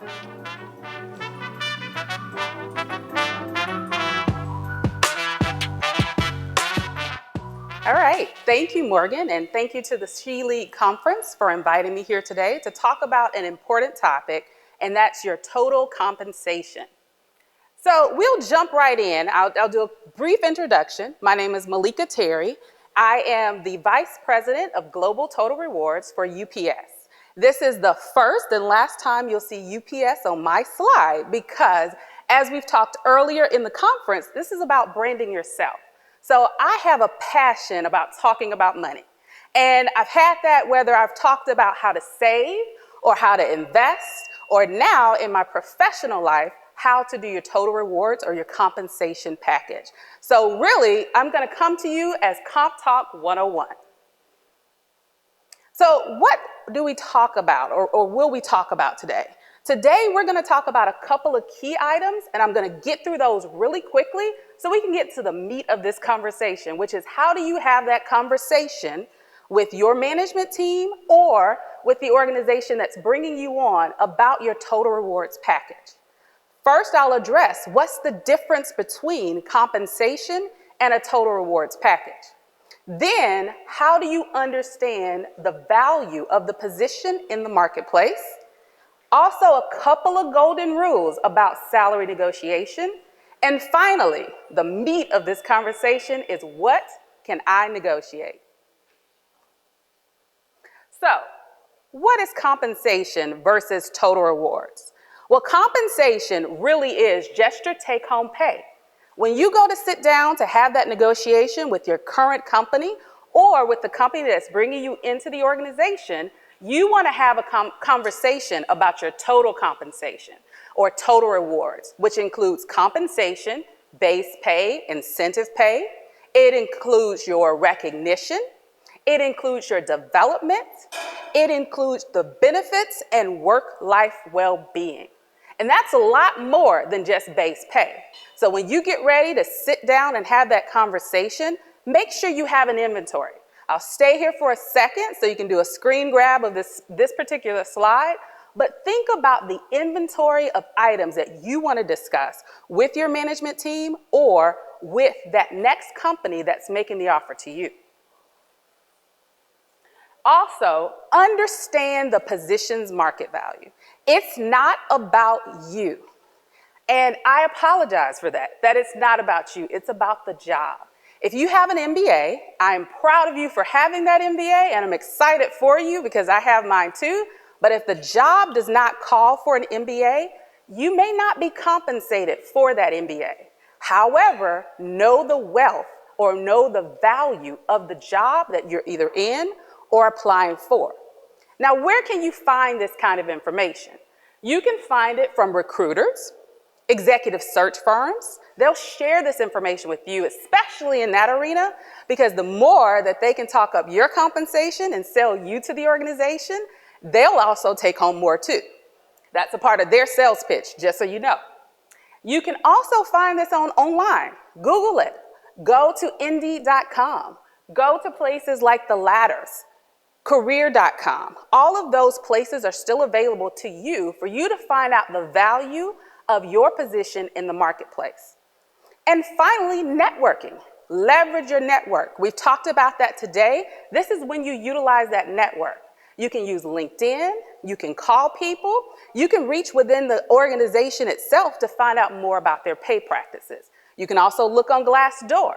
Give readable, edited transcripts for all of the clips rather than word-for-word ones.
All right, thank you, Morgan, and thank you to the She Lead Conference for inviting me here today to talk about an important topic, and that's your total compensation. So we'll jump right in. I'll do a brief introduction. My name is Malika Terry. I am the Vice President of Global Total Rewards for UPS. This is the first and last time you'll see UPS on my slide because, as we've talked earlier in the conference, this is about branding yourself. So I have a passion about talking about money. And I've had that whether I've talked about how to save or how to invest, or now in my professional life, how to do your total rewards or your compensation package. So really, I'm gonna come to you as Comp Talk 101. So what do we talk about or will we talk about today? Today, we're gonna talk about a couple of key items, and I'm gonna get through those really quickly so we can get to the meat of this conversation, which is how do you have that conversation with your management team or with the organization that's bringing you on about your total rewards package. First, I'll address what's the difference between compensation and a total rewards package. Then, how do you understand the value of the position in the marketplace? Also, a couple of golden rules about salary negotiation. And finally, the meat of this conversation is what can I negotiate? So, what is compensation versus total rewards? Well, compensation really is just your take-home pay. When you go to sit down to have that negotiation with your current company or with the company that's bringing you into the organization, you want to have a conversation about your total compensation or total rewards, which includes compensation, base pay, incentive pay. It includes your recognition. It includes your development. It includes the benefits and work-life well-being. And that's a lot more than just base pay. So when you get ready to sit down and have that conversation, make sure you have an inventory. I'll stay here for a second so you can do a screen grab of this particular slide, but think about the inventory of items that you want to discuss with your management team or with that next company that's making the offer to you. Also, understand the position's market value. It's not about you. And I apologize for that it's not about you, it's about the job. If you have an MBA, I'm proud of you for having that MBA, and I'm excited for you because I have mine too. But if the job does not call for an MBA, you may not be compensated for that MBA. However, know the wealth or know the value of the job that you're either in or applying for. Now, where can you find this kind of information? You can find it from recruiters, executive search firms. They'll share this information with you, especially in that arena, because the more that they can talk up your compensation and sell you to the organization, they'll also take home more too. That's a part of their sales pitch, just so you know. You can also find this online. Google it. Go to Indeed.com. Go to places like The Ladders, Career.com. All of those places are still available to you for you to find out the value of your position in the marketplace. And finally, networking. Leverage your network. We've talked about that today. This is when you utilize that network. You can use LinkedIn, you can call people, you can reach within the organization itself to find out more about their pay practices. You can also look on Glassdoor.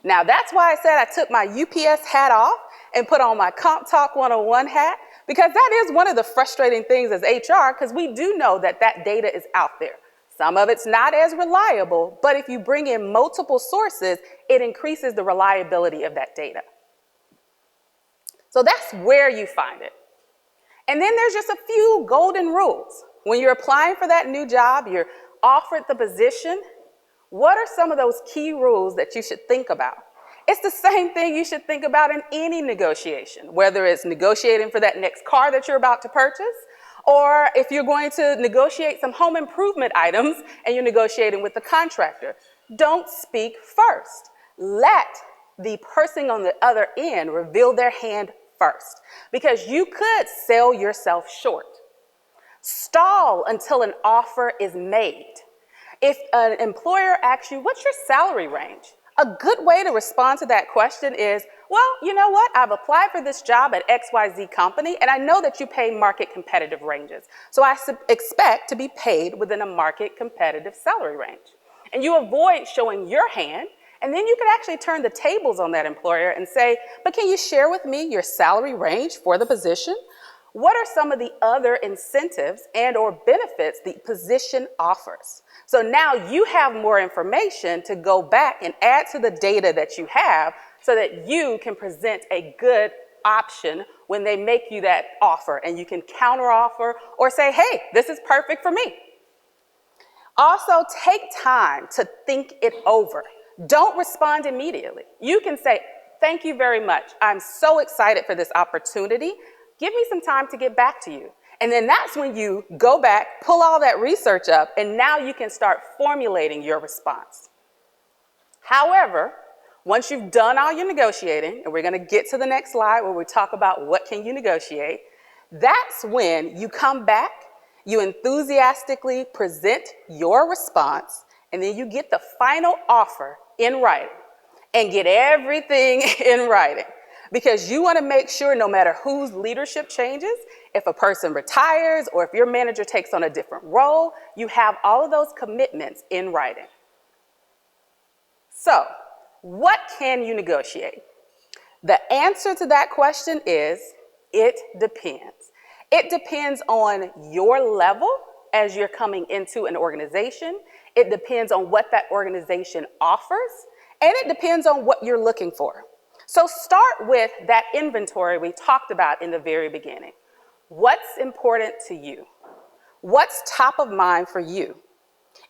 Now that's why I said I took my UPS hat off and put on my Comp Talk 101 hat, because that is one of the frustrating things as HR, because we do know that that data is out there. Some of it's not as reliable, but if you bring in multiple sources, it increases the reliability of that data. So that's where you find it. And then there's just a few golden rules. When you're applying for that new job, you're offered the position, what are some of those key rules that you should think about? It's the same thing you should think about in any negotiation, whether it's negotiating for that next car that you're about to purchase, or if you're going to negotiate some home improvement items and you're negotiating with the contractor. Don't speak first. Let the person on the other end reveal their hand first, because you could sell yourself short. Stall until an offer is made. If an employer asks you, what's your salary range? A good way to respond to that question is, well, you know what? I've applied for this job at XYZ company, and I know that you pay market competitive ranges. So I expect to be paid within a market competitive salary range. And you avoid showing your hand, and then you can actually turn the tables on that employer and say, but can you share with me your salary range for the position? What are some of the other incentives and or benefits the position offers? So now you have more information to go back and add to the data that you have so that you can present a good option when they make you that offer, and you can counteroffer or say, hey, this is perfect for me. Also, take time to think it over. Don't respond immediately. You can say, thank you very much. I'm so excited for this opportunity. Give me some time to get back to you. And then that's when you go back, pull all that research up, and now you can start formulating your response. However, once you've done all your negotiating, and we're going to get to the next slide where we talk about what can you negotiate, that's when you come back, you enthusiastically present your response, and then you get the final offer in writing and get everything in writing. Because you want to make sure no matter whose leadership changes, if a person retires or if your manager takes on a different role, you have all of those commitments in writing. So, what can you negotiate? The answer to that question is, it depends. It depends on your level as you're coming into an organization. It depends on what that organization offers, and it depends on what you're looking for. So start with that inventory we talked about in the very beginning. What's important to you? What's top of mind for you?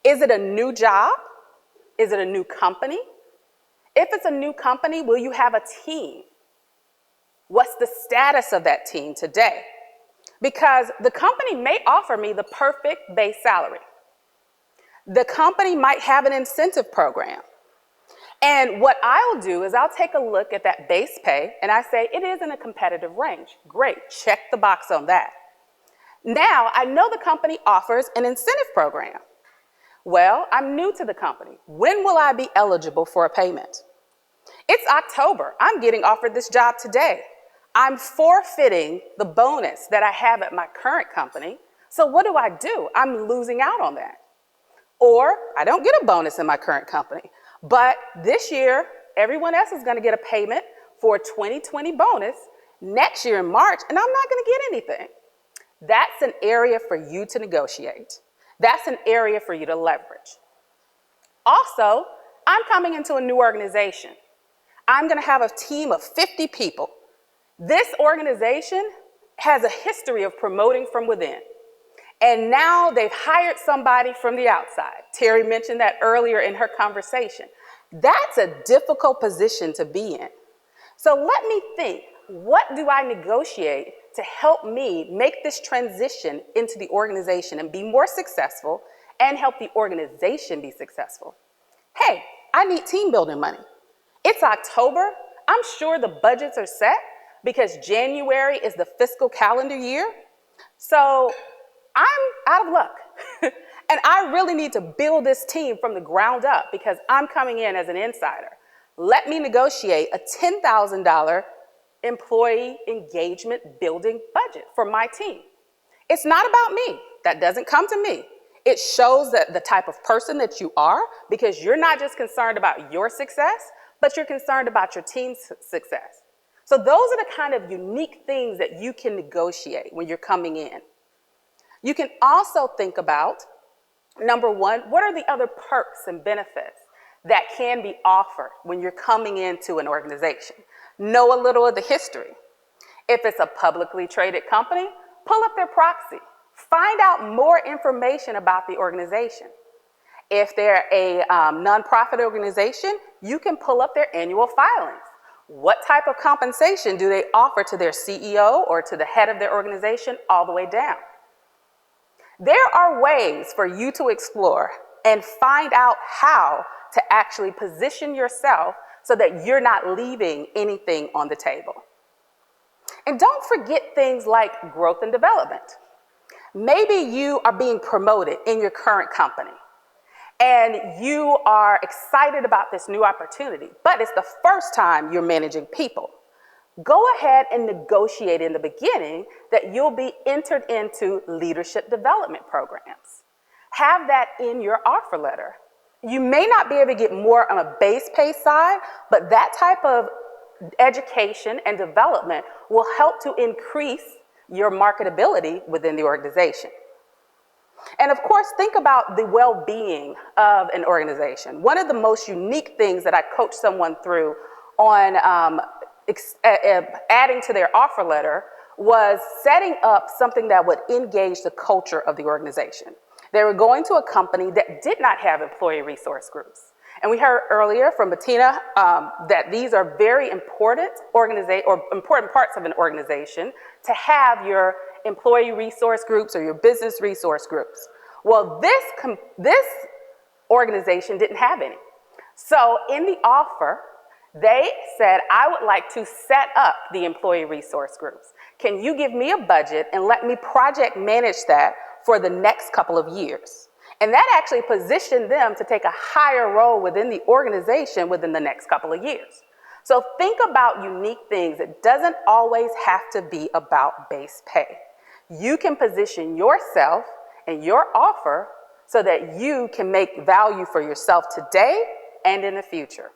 Is it a new job? Is it a new company? If it's a new company, will you have a team? What's the status of that team today? Because the company may offer me the perfect base salary. The company might have an incentive program. And what I'll do is I'll take a look at that base pay and I say, it is in a competitive range. Great, check the box on that. Now, I know the company offers an incentive program. Well, I'm new to the company. When will I be eligible for a payment? It's October. I'm getting offered this job today. I'm forfeiting the bonus that I have at my current company. So what do? I'm losing out on that. Or I don't get a bonus in my current company. But this year, everyone else is going to get a payment for a 2020 bonus next year in March, and I'm not going to get anything. That's an area for you to negotiate. That's an area for you to leverage. Also, I'm coming into a new organization. I'm going to have a team of 50 people. This organization has a history of promoting from within. And now they've hired somebody from the outside. Terry mentioned that earlier in her conversation. That's a difficult position to be in. So let me think, what do I negotiate to help me make this transition into the organization and be more successful and help the organization be successful? Hey, I need team building money. It's October. I'm sure the budgets are set because January is the fiscal calendar year. So I'm out of luck. And I really need to build this team from the ground up because I'm coming in as an insider. Let me negotiate a $10,000 employee engagement building budget for my team. It's not about me. That doesn't come to me. It shows that the type of person that you are, because you're not just concerned about your success, but you're concerned about your team's success. So those are the kind of unique things that you can negotiate when you're coming in. You can also think about, number one, what are the other perks and benefits that can be offered when you're coming into an organization? Know a little of the history. If it's a publicly traded company, pull up their proxy. Find out more information about the organization. If they're a nonprofit organization, you can pull up their annual filings. What type of compensation do they offer to their CEO or to the head of their organization all the way down? There are ways for you to explore and find out how to actually position yourself so that you're not leaving anything on the table. And don't forget things like growth and development. Maybe you are being promoted in your current company and you are excited about this new opportunity, but it's the first time you're managing people. Go ahead and negotiate in the beginning that you'll be entered into leadership development programs. Have that in your offer letter. You may not be able to get more on a base pay side, but that type of education and development will help to increase your marketability within the organization. And of course, think about the well-being of an organization. One of the most unique things that I coach someone through on adding to their offer letter was setting up something that would engage the culture of the organization. They were going to a company that did not have employee resource groups. And we heard earlier from Bettina that these are very important important parts of an organization to have your employee resource groups or your business resource groups. Well, this organization didn't have any. So in the offer, they said, I would like to set up the employee resource groups. Can you give me a budget and let me project manage that for the next couple of years? And that actually positioned them to take a higher role within the organization within the next couple of years. So think about unique things. It doesn't always have to be about base pay. You can position yourself and your offer so that you can make value for yourself today and in the future.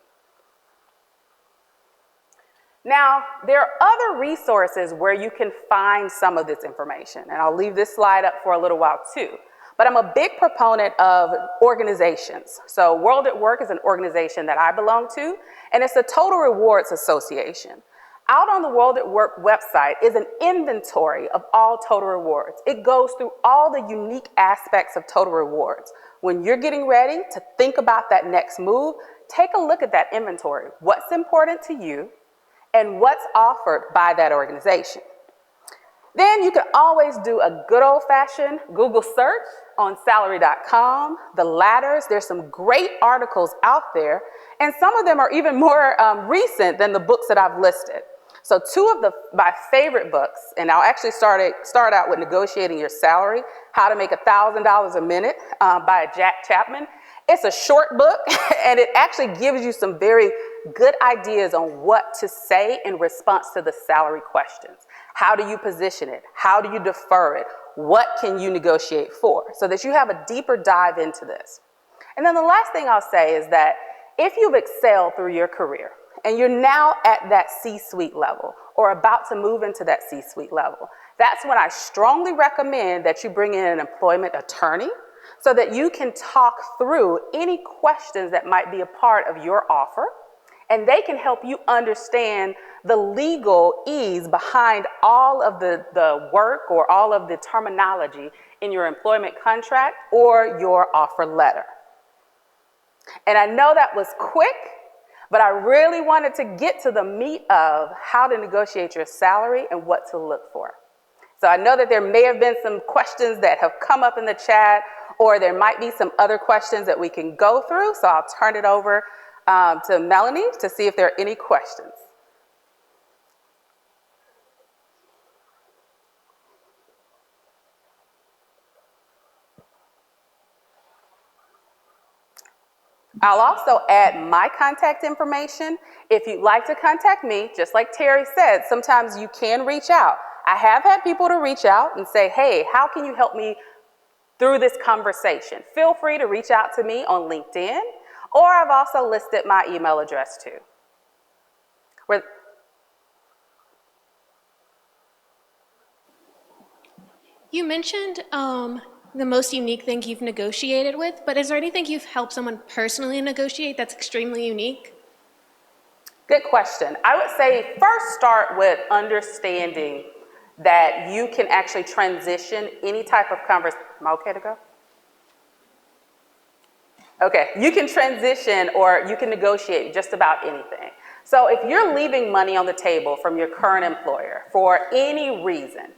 Now, there are other resources where you can find some of this information, and I'll leave this slide up for a little while too. But I'm a big proponent of organizations. So World at Work is an organization that I belong to, and it's a total rewards association. Out on the World at Work website is an inventory of all total rewards. It goes through all the unique aspects of total rewards. When you're getting ready to think about that next move, take a look at that inventory. What's important to you and what's offered by that organization. Then you can always do a good old-fashioned Google search on salary.com, the ladders. There's some great articles out there, and some of them are even more recent than the books that I've listed. So two of my favorite books, and I'll actually start out with Negotiating Your Salary, How to Make $1,000 a Minute by Jack Chapman. It's a short book, and it actually gives you some very good ideas on what to say in response to the salary questions. How do you position it? How do you defer it? What can you negotiate for? So that you have a deeper dive into this. And then the last thing I'll say is that if you've excelled through your career and you're now at that C-suite level or about to move into that C-suite level, that's when I strongly recommend that you bring in an employment attorney so that you can talk through any questions that might be a part of your offer, and they can help you understand the legalese behind all of the work or all of the terminology in your employment contract or your offer letter. And I know that was quick, but I really wanted to get to the meat of how to negotiate your salary and what to look for. So I know that there may have been some questions that have come up in the chat, or there might be some other questions that we can go through. So I'll turn it over to Melanie to see if there are any questions. I'll also add my contact information. If you'd like to contact me, just like Terry said, sometimes you can reach out. I have had people to reach out and say, hey, how can you help me through this conversation? Feel free to reach out to me on LinkedIn, or I've also listed my email address too. You mentioned the most unique thing you've negotiated with, but is there anything you've helped someone personally negotiate that's extremely unique? Good question. I would say first start with understanding that you can actually transition any type of conversation. Am I okay to go? Okay, you can transition or you can negotiate just about anything. So if you're leaving money on the table from your current employer for any reason,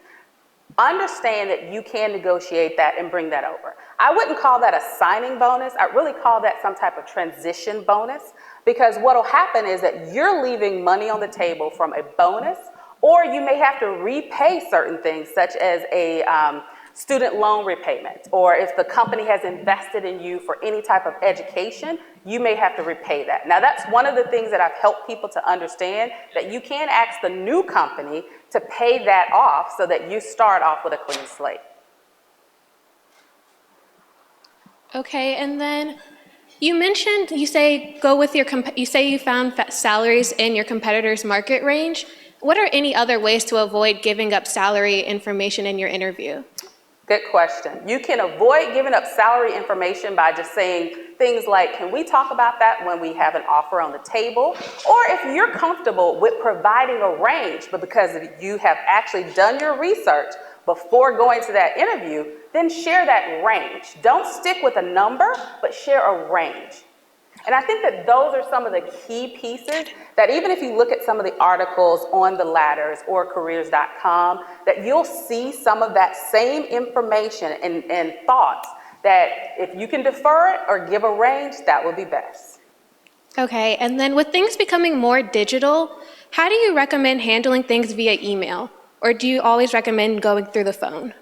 understand that you can negotiate that and bring that over. I wouldn't call that a signing bonus. I'd really call that some type of transition bonus, because what will happen is that you're leaving money on the table from a bonus, or you may have to repay certain things such as a student loan repayment, or if the company has invested in you for any type of education, you may have to repay that. Now, that's one of the things that I've helped people to understand, that you can ask the new company to pay that off so that you start off with a clean slate. Okay, and then you mentioned, you say go with your, you say you found salaries in your competitor's market range. What are any other ways to avoid giving up salary information in your interview? Good question. You can avoid giving up salary information by just saying things like, can we talk about that when we have an offer on the table? Or if you're comfortable with providing a range, but because you have actually done your research before going to that interview, then share that range. Don't stick with a number, but share a range. And I think that those are some of the key pieces that even if you look at some of the articles on the ladders or careers.com, that you'll see some of that same information and thoughts that if you can defer it or give a range, that would be best. Okay, and then with things becoming more digital, how do you recommend handling things via email? Or do you always recommend going through the phone?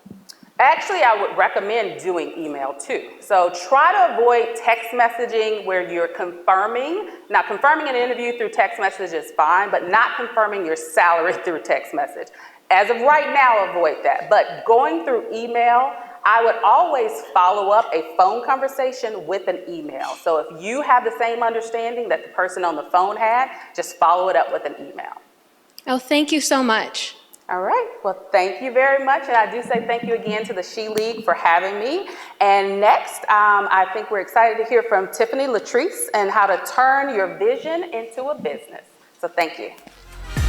Actually, I would recommend doing email too. So try to avoid text messaging where you're confirming. Now, confirming an interview through text message is fine, but not confirming your salary through text message. As of right now, avoid that. But going through email, I would always follow up a phone conversation with an email. So if you have the same understanding that the person on the phone had, just follow it up with an email. Oh, thank you so much. All right, well, thank you very much. And I do say thank you again to the She League for having me. And next, I think we're excited to hear from Tiffany Latrice and how to turn your vision into a business. So thank you.